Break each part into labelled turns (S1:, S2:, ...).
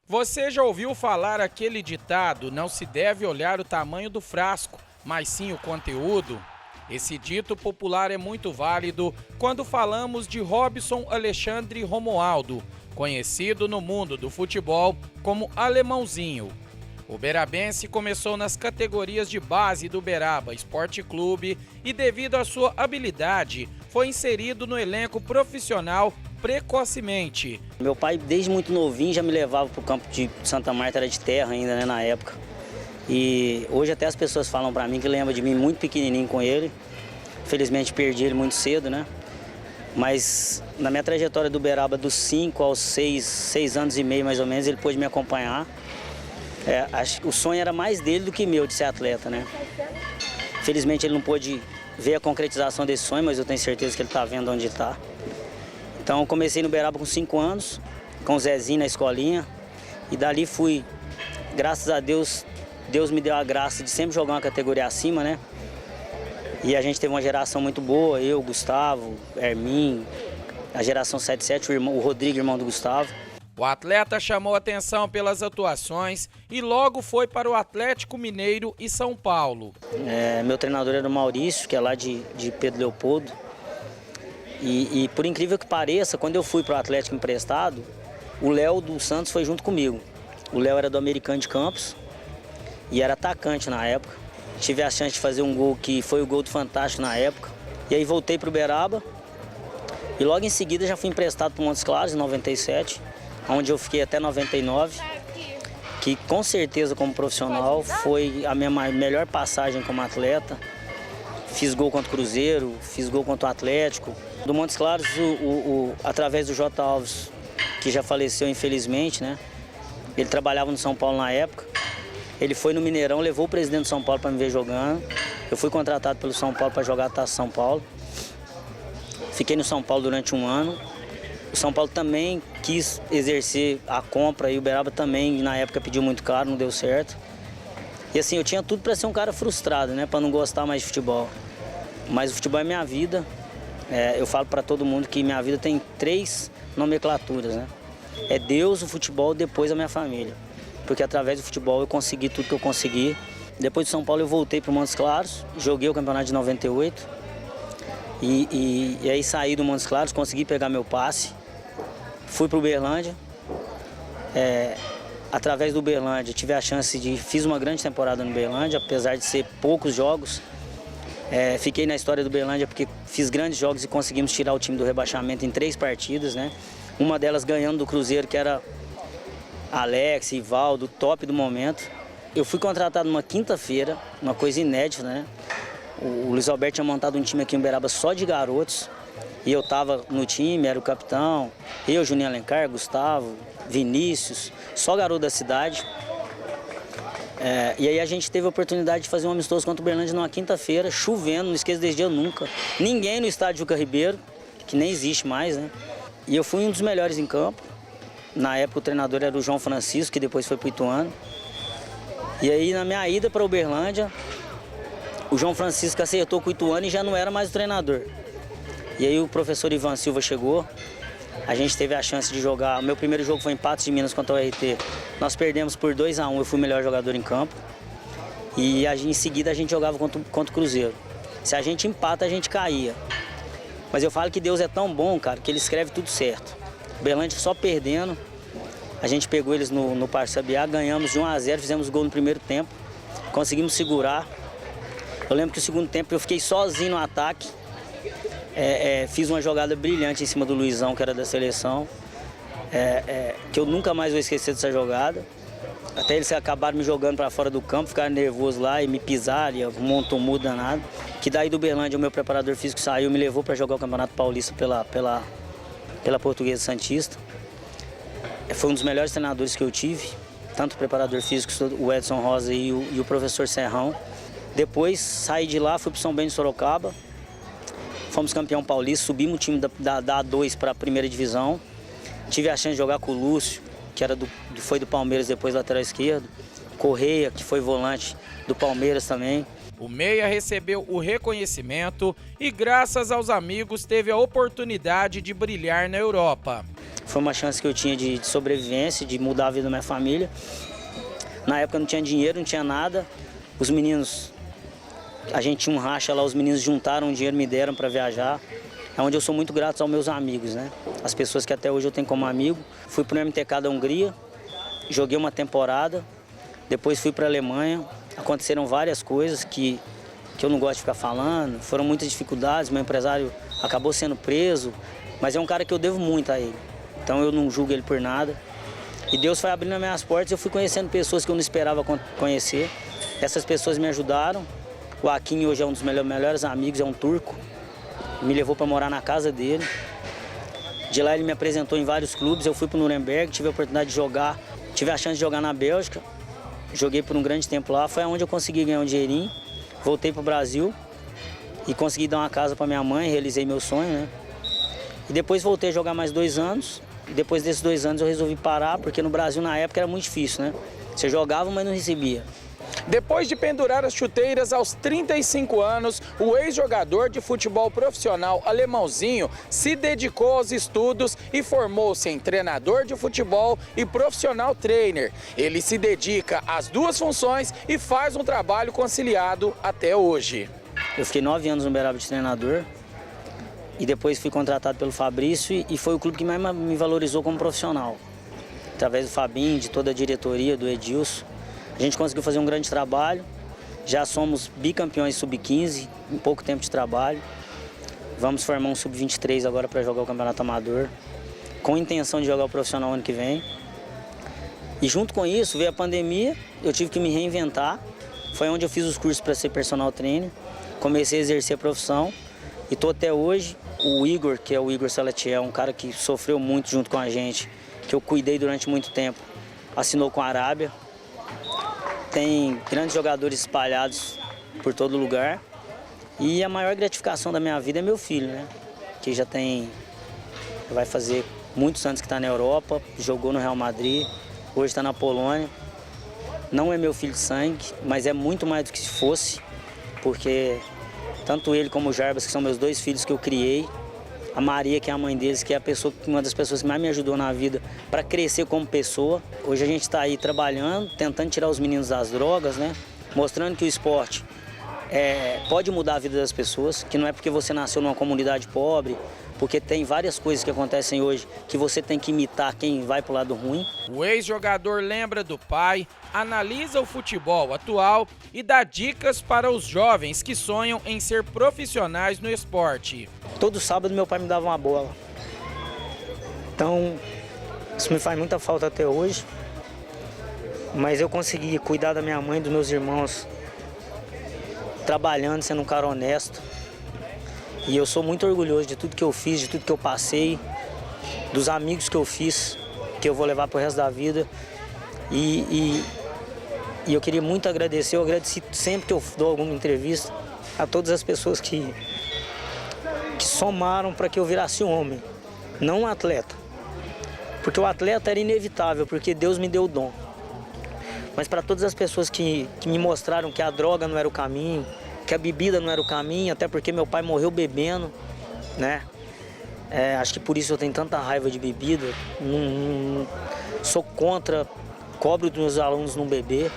S1: Você já ouviu falar aquele ditado, não se deve olhar o tamanho do frasco, mas sim o conteúdo? Esse dito popular é muito válido quando falamos de Robson Alexandre Romualdo, conhecido no mundo do futebol como Alemãozinho. O berabense começou nas categorias de base do Uberaba Esporte Clube e, devido à sua habilidade, foi inserido no elenco profissional precocemente.
S2: Meu pai, desde muito novinho, já me levava para o campo de Santa Marta, era de terra ainda, né, na época. E hoje até as pessoas falam para mim que lembram de mim muito pequenininho com ele. Infelizmente perdi ele muito cedo, né? Mas na minha trajetória do Uberaba, dos 5 aos 6 anos e meio mais ou menos, ele pôde me acompanhar. O sonho era mais dele do que meu de ser atleta, né? Infelizmente ele não pôde ver a concretização desse sonho, mas eu tenho certeza que ele está vendo onde está. Então eu comecei no Uberaba com 5 anos, com o Zezinho na escolinha, e dali fui, graças a Deus, Deus me deu a graça de sempre jogar uma categoria acima, né? E a gente teve uma geração muito boa, eu, Gustavo, Hermin, a geração 77, o Rodrigo, irmão do Gustavo.
S1: O atleta chamou atenção pelas atuações e logo foi para o Atlético Mineiro e São Paulo.
S2: Meu treinador era o Maurício, que é lá de Pedro Leopoldo. E por incrível que pareça, quando eu fui para o Atlético emprestado, o Léo dos Santos foi junto comigo. O Léo era do Americano de Campos e era atacante na época. Tive a chance de fazer um gol que foi o gol do Fantástico na época. E aí voltei para o Uberaba e logo em seguida já fui emprestado para o Montes Claros, em 97, onde eu fiquei até 99, que com certeza como profissional foi a minha melhor passagem como atleta. Fiz gol contra o Cruzeiro, fiz gol contra o Atlético. Do Montes Claros, através do J. Alves, que já faleceu infelizmente, né? Ele trabalhava no São Paulo na época. Ele foi no Mineirão, levou o presidente do São Paulo para me ver jogando. Eu fui contratado pelo São Paulo para jogar a Taça São Paulo. Fiquei no São Paulo durante um ano. O São Paulo também quis exercer a compra e o Uberaba também, na época, pediu muito caro, não deu certo. E assim, eu tinha tudo para ser um cara frustrado, né? Para não gostar mais de futebol. Mas o futebol é minha vida. Eu falo para todo mundo que minha vida tem 3 nomenclaturas, né? É Deus, o futebol, depois a minha família. Porque através do futebol eu consegui tudo que eu consegui. Depois de São Paulo eu voltei para o Montes Claros, joguei o campeonato de 98. E aí saí do Montes Claros, consegui pegar meu passe. Fui para o Uberlândia. Através do Uberlândia tive a chance fiz uma grande temporada no Uberlândia, apesar de ser poucos jogos. Fiquei na história do Uberlândia porque fiz grandes jogos e conseguimos tirar o time do rebaixamento em 3 partidas, né? Uma delas ganhando do Cruzeiro, que era Alex, Ivaldo, top do momento. Eu fui contratado numa quinta-feira, uma coisa inédita, né? O Luiz Alberto tinha montado um time aqui em Uberaba só de garotos. E eu estava no time, era o capitão. Eu, Juninho Alencar, Gustavo, Vinícius, só garoto da cidade. E aí a gente teve a oportunidade de fazer um amistoso contra o Uberlândia numa quinta-feira, chovendo, não esqueço desse dia nunca. Ninguém no estádio Juca Ribeiro, que nem existe mais, né? E eu fui um dos melhores em campo. Na época o treinador era o João Francisco, que depois foi para o Ituano. E aí na minha ida para Uberlândia, o João Francisco acertou com o Ituano e já não era mais o treinador. E aí o professor Ivan Silva chegou, a gente teve a chance de jogar. O meu primeiro jogo foi em Patos de Minas contra o RT. Nós perdemos por 2-1, eu fui o melhor jogador em campo. E em seguida a gente jogava contra o Cruzeiro. Se a gente empata, a gente caía. Mas eu falo que Deus é tão bom, cara, que Ele escreve tudo certo. O Uberlândia só perdendo. A gente pegou eles no Parque Sabiá, ganhamos de 1-0, fizemos gol no primeiro tempo. Conseguimos segurar. Eu lembro que no segundo tempo eu fiquei sozinho no ataque. Fiz uma jogada brilhante em cima do Luizão, que era da seleção. Que eu nunca mais vou esquecer dessa jogada. Até eles acabaram me jogando para fora do campo, ficaram nervosos lá e me pisaram, e arrumou um tumulto danado. Que daí do Uberlândia o meu preparador físico saiu, me levou para jogar o Campeonato Paulista pela Portuguesa Santista. Foi um dos melhores treinadores que eu tive, tanto o preparador físico, o Edson Rosa e o professor Serrão. Depois saí de lá, fui para São Bento de Sorocaba, fomos campeão paulista, subimos o time da A2 para a primeira divisão. Tive a chance de jogar com o Lúcio, que foi do Palmeiras, depois lateral esquerdo. Correia, que foi volante do Palmeiras também.
S1: O meia recebeu o reconhecimento e, graças aos amigos, teve a oportunidade de brilhar na Europa.
S2: Foi uma chance que eu tinha de sobrevivência, de mudar a vida da minha família. Na época não tinha dinheiro, não tinha nada. Os meninos, a gente tinha um racha lá, os meninos juntaram dinheiro, me deram para viajar. É onde eu sou muito grato aos meus amigos, né? As pessoas que até hoje eu tenho como amigo. Fui para o MTK da Hungria, joguei uma temporada, depois fui para a Alemanha. Aconteceram várias coisas que eu não gosto de ficar falando, foram muitas dificuldades, meu empresário acabou sendo preso, mas é um cara que eu devo muito a ele. Então eu não julgo ele por nada. E Deus foi abrindo as minhas portas, eu fui conhecendo pessoas que eu não esperava conhecer. Essas pessoas me ajudaram. O Akin hoje é um dos melhores amigos, é um turco. Me levou para morar na casa dele. De lá ele me apresentou em vários clubes, eu fui para o Nuremberg, tive a oportunidade de jogar, tive a chance de jogar na Bélgica. Joguei por um grande tempo lá, foi onde eu consegui ganhar um dinheirinho. Voltei para o Brasil e consegui dar uma casa para minha mãe, realizei meu sonho, né? E depois voltei a jogar mais 2 anos. Depois desses 2 anos eu resolvi parar, porque no Brasil na época era muito difícil, né? Você jogava, mas não recebia.
S1: Depois de pendurar as chuteiras aos 35 anos, o ex-jogador de futebol profissional Alemãozinho se dedicou aos estudos e formou-se em treinador de futebol e profissional trainer. Ele se dedica às 2 funções e faz um trabalho conciliado até hoje.
S2: Eu fiquei 9 anos no Uberaba de treinador e depois fui contratado pelo Fabrício e foi o clube que mais me valorizou como profissional. Através do Fabinho, de toda a diretoria, do Edilson. A gente conseguiu fazer um grande trabalho, já somos bicampeões sub-15 em pouco tempo de trabalho. Vamos formar um sub-23 agora para jogar o Campeonato Amador, com intenção de jogar o profissional ano que vem. E junto com isso veio a pandemia, eu tive que me reinventar. Foi onde eu fiz os cursos para ser personal trainer, comecei a exercer a profissão e estou até hoje. O Igor, que é o Igor Salatiel, um cara que sofreu muito junto com a gente, que eu cuidei durante muito tempo, assinou com a Arábia. Tem grandes jogadores espalhados por todo lugar. E a maior gratificação da minha vida é meu filho, né? Que vai fazer muitos anos que está na Europa, jogou no Real Madrid, hoje está na Polônia. Não é meu filho de sangue, mas é muito mais do que se fosse, porque tanto ele como o Jarbas, que são meus 2 filhos que eu criei, a Maria, que é a mãe deles, que é uma das pessoas que mais me ajudou na vida para crescer como pessoa. Hoje a gente está aí trabalhando, tentando tirar os meninos das drogas, né? Mostrando que o esporte pode mudar a vida das pessoas, que não é porque você nasceu numa comunidade pobre, porque tem várias coisas que acontecem hoje que você tem que imitar quem vai para o lado ruim.
S1: O ex-jogador lembra do pai, analisa o futebol atual e dá dicas para os jovens que sonham em ser profissionais no esporte.
S2: Todo sábado meu pai me dava uma bola. Então, isso me faz muita falta até hoje. Mas eu consegui cuidar da minha mãe, dos meus irmãos, trabalhando, sendo um cara honesto. E eu sou muito orgulhoso de tudo que eu fiz, de tudo que eu passei, dos amigos que eu fiz, que eu vou levar pro resto da vida. E eu queria muito agradecer, eu agradeci sempre que eu dou alguma entrevista a todas as pessoas que somaram para que eu virasse um homem, não um atleta. Porque o atleta era inevitável, porque Deus me deu o dom. Mas para todas as pessoas que me mostraram que a droga não era o caminho, que a bebida não era o caminho, até porque meu pai morreu bebendo, né? Acho que por isso eu tenho tanta raiva de bebida. Sou contra, cobro dos meus alunos não beber.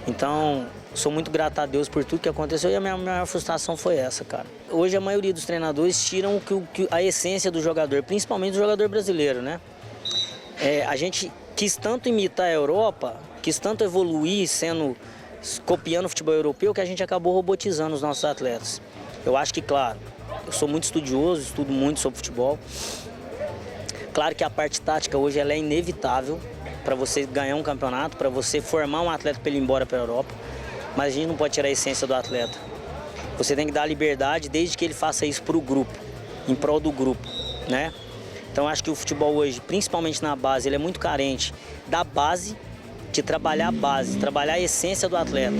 S2: Então, sou muito grato a Deus por tudo que aconteceu e a minha maior frustração foi essa, cara. Hoje a maioria dos treinadores tiram a essência do jogador, principalmente do jogador brasileiro, né? A gente quis tanto imitar a Europa, quis tanto evoluir copiando o futebol europeu, que a gente acabou robotizando os nossos atletas. Eu acho que, claro, eu sou muito estudioso, estudo muito sobre futebol. Claro que a parte tática hoje ela é inevitável para você ganhar um campeonato, para você formar um atleta para ele ir embora para a Europa. Mas a gente não pode tirar a essência do atleta. Você tem que dar liberdade desde que ele faça isso para o grupo, em prol do grupo, né? Então acho que o futebol hoje, principalmente na base, ele é muito carente da base, de trabalhar a base, trabalhar a essência do atleta.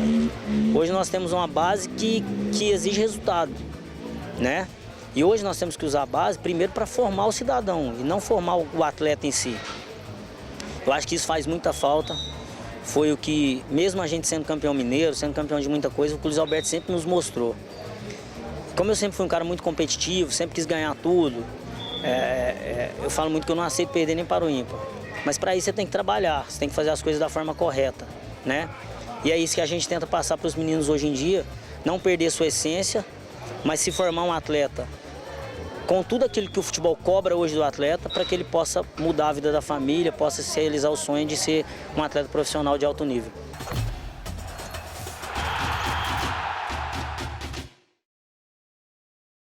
S2: Hoje nós temos uma base que exige resultado, né? E hoje nós temos que usar a base primeiro para formar o cidadão e não formar o atleta em si. Eu acho que isso faz muita falta. Foi o que, mesmo a gente sendo campeão mineiro, sendo campeão de muita coisa, o Luiz Alberto sempre nos mostrou. Como eu sempre fui um cara muito competitivo, sempre quis ganhar tudo, Eu falo muito que eu não aceito perder nem para o ímpar. Mas para isso você tem que trabalhar, você tem que fazer as coisas da forma correta, né? E é isso que a gente tenta passar para os meninos hoje em dia, não perder sua essência, mas se formar um atleta com tudo aquilo que o futebol cobra hoje do atleta, para que ele possa mudar a vida da família, possa se realizar o sonho de ser um atleta profissional de alto nível.